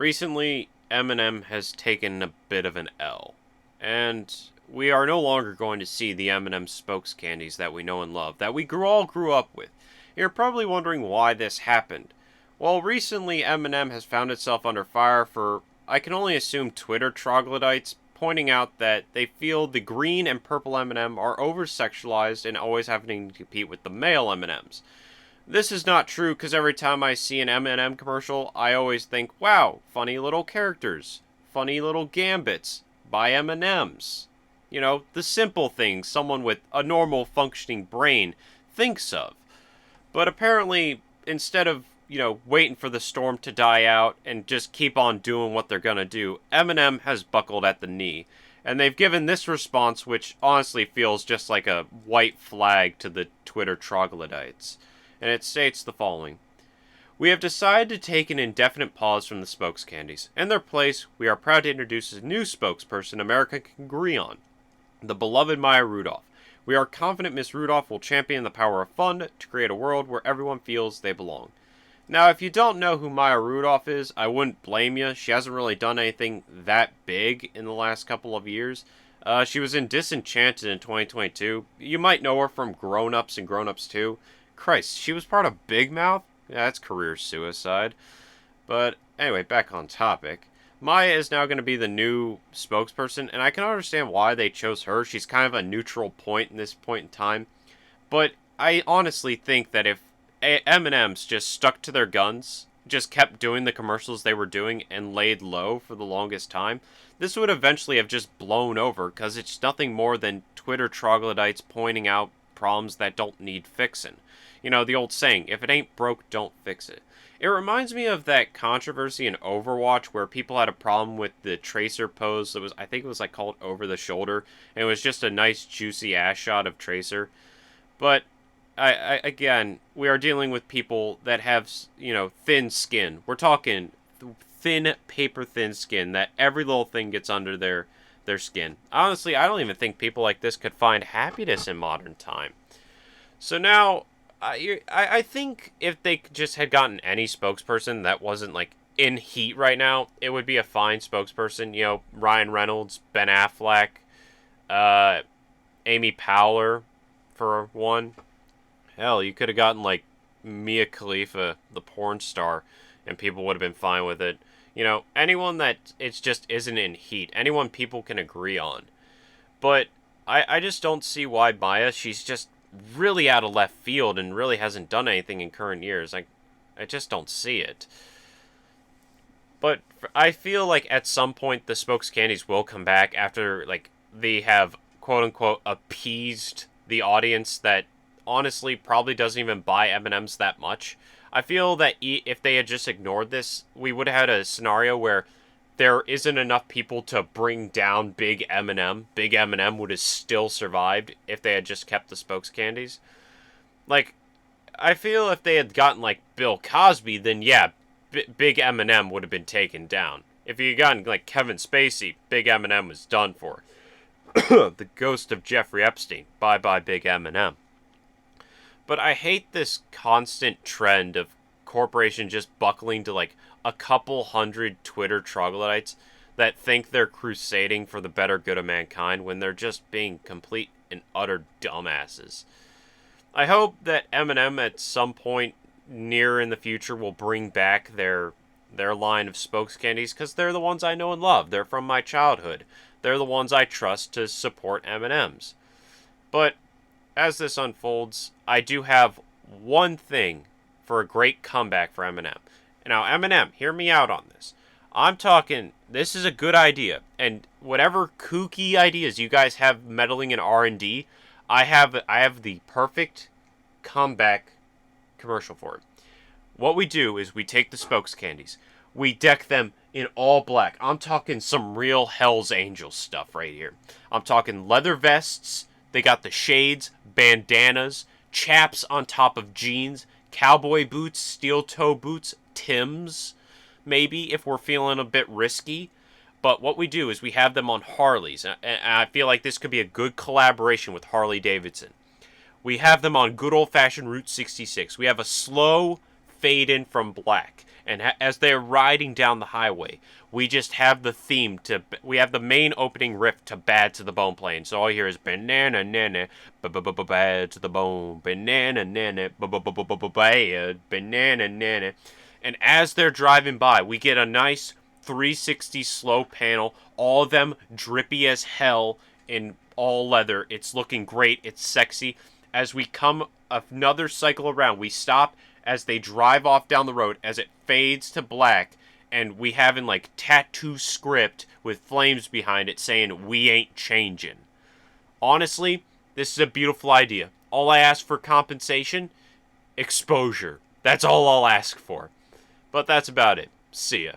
Recently, M&M has taken a bit of an L, and we are no longer going to see the M&M spokes candies that we know and love, that we all grew up with. You're probably wondering why this happened. Well, recently M&M has found itself under fire for, I can only assume, Twitter troglodytes pointing out that they feel the green and purple M&M are over-sexualized and always having to compete with the male M&Ms. This is not true because every time I see an M&M commercial, I always think, wow, funny little characters, funny little gambits, buy M&Ms. You know, the simple things someone with a normal functioning brain thinks of. But apparently, instead of, waiting for the storm to die out and just keep on doing what they're gonna do, M&M has buckled at the knee. And they've given this response, which honestly feels just like a white flag to the Twitter troglodytes. And it states the following. We have decided to take an indefinite pause from the spokes candies. In their place, we are proud to introduce a new spokesperson America can agree on, the beloved Maya Rudolph. We are confident Miss Rudolph will champion the power of fun to create a world where everyone feels they belong. Now, if you don't know who Maya Rudolph is, I wouldn't blame you. She hasn't really done anything that big in the last couple of years. She was in Disenchanted in 2022. You might know her from Grown Ups and Grown Ups 2. Christ, she was part of Big Mouth? Yeah, that's career suicide. But anyway, back on topic. Maya is now going to be the new spokesperson, and I can understand why they chose her. She's kind of a neutral point in this point in time. But I honestly think that if M&M's just stuck to their guns, just kept doing the commercials they were doing, and laid low for the longest time, this would eventually have just blown over, because it's nothing more than Twitter troglodytes pointing out problems that don't need fixing. You know, the old saying, if it ain't broke, don't fix it. It reminds me of that controversy in Overwatch where people had a problem with the Tracer pose that was, I think it was like called Over the Shoulder, and it was just a nice juicy ass shot of Tracer. But, again, we are dealing with people that have, thin skin. We're talking thin, paper thin skin that every little thing gets under their skin. Honestly, I don't even think people like this could find happiness in modern time. So now, I think if they just had gotten any spokesperson that wasn't, like, in heat right now, it would be a fine spokesperson. You know, Ryan Reynolds, Ben Affleck, Amy Powler, for one. Hell, you could have gotten, like, Mia Khalifa, the porn star, and people would have been fine with it. You know, anyone that it just isn't in heat. Anyone people can agree on. But I just don't see why Maya, she's just really out of left field and really hasn't done anything in current years. I just don't see it. But I feel like at some point the spokes candies will come back after, like, they have quote-unquote appeased the audience that honestly probably doesn't even buy M&Ms that much. I feel that if they had just ignored this, we would have had a scenario where there isn't enough people to bring down Big M&M. Big M&M would have still survived if they had just kept the spokes candies. Like, I feel if they had gotten, like, Bill Cosby, then yeah, Big M&M would have been taken down. If you had gotten, like, Kevin Spacey, Big M&M was done for. The ghost of Jeffrey Epstein. Bye-bye, Big M&M. But I hate this constant trend of corporations just buckling to, like, a couple hundred Twitter troglodytes that think they're crusading for the better good of mankind when they're just being complete and utter dumbasses. I hope that M&M at some point near in the future will bring back their line of spokes candies, because they're the ones I know and love. They're from my childhood. They're the ones I trust to support M&Ms. But as this unfolds, I do have one thing for a great comeback for M&M. Now, M&M, hear me out on this. I'm talking, this is a good idea, and whatever kooky ideas you guys have meddling in R&D, I have the perfect comeback commercial for it. What we do is we take the spokes candies, we deck them in all black. I'm talking some real Hell's Angels stuff right here. I'm talking leather vests, they got the shades, bandanas, chaps on top of jeans, cowboy boots, steel toe boots, Timbs, maybe, if we're feeling a bit risky. But what we do is we have them on Harleys, and I feel like this could be a good collaboration with Harley Davidson. We have them on good old-fashioned Route 66. We have a slow, fade in from black. And as they're riding down the highway, we just have the theme to, we have the main opening riff to Bad to the Bone playing. So all you hear is banana nana, bad to the bone, banana nana, bad, banana nana. And as they're driving by, we get a nice 360 slow panel, all of them drippy as hell in all leather. It's looking great, it's sexy. As we come another cycle around, we stop as they drive off down the road, as it fades to black, and we have in like tattoo script with flames behind it saying, "We ain't changing." Honestly, this is a beautiful idea. All I ask for compensation? Exposure. That's all I'll ask for. But that's about it. See ya.